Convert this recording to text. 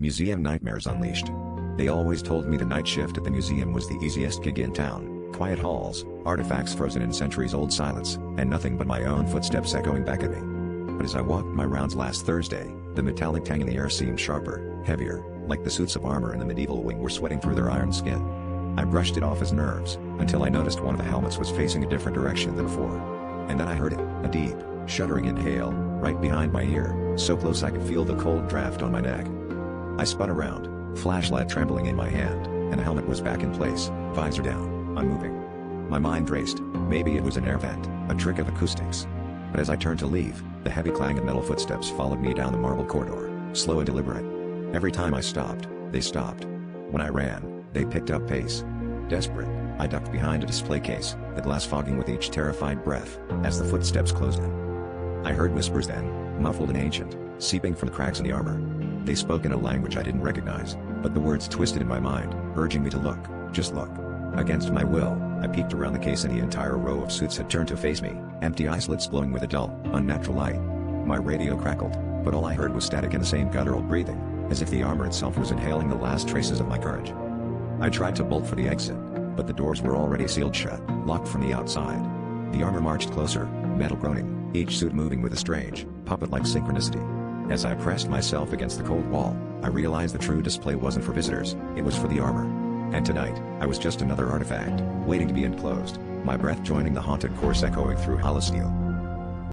Museum nightmares unleashed. They always told me the night shift at the museum was the easiest gig in town. Quiet halls, artifacts frozen in centuries-old silence, and nothing but my own footsteps echoing back at me. But as I walked my rounds last Thursday, the metallic tang in the air seemed sharper, heavier, like the suits of armor in the medieval wing were sweating through their iron skin. I brushed it off as nerves, until I noticed one of the helmets was facing a different direction than before. And then I heard it, a deep, shuddering inhale, right behind my ear, so close I could feel the cold draft on my neck. I spun around, flashlight trembling in my hand, and the helmet was back in place, visor down, unmoving. My mind raced, maybe it was an air vent, a trick of acoustics. But as I turned to leave, the heavy clang of metal footsteps followed me down the marble corridor, slow and deliberate. Every time I stopped, they stopped. When I ran, they picked up pace. Desperate, I ducked behind a display case, the glass fogging with each terrified breath, as the footsteps closed in. I heard whispers then, muffled and ancient, seeping from the cracks in the armor. They spoke in a language I didn't recognize, but the words twisted in my mind, urging me to look, just look. Against my will, I peeked around the case and the entire row of suits had turned to face me, empty eye slits glowing with a dull, unnatural light. My radio crackled, but all I heard was static and the same guttural breathing, as if the armor itself was inhaling the last traces of my courage. I tried to bolt for the exit, but the doors were already sealed shut, locked from the outside. The armor marched closer, metal groaning, each suit moving with a strange, puppet-like synchronicity. As I pressed myself against the cold wall, I realized the true display wasn't for visitors, it was for the armor. And tonight, I was just another artifact, waiting to be enclosed, my breath joining the haunted chorus echoing through hollow steel.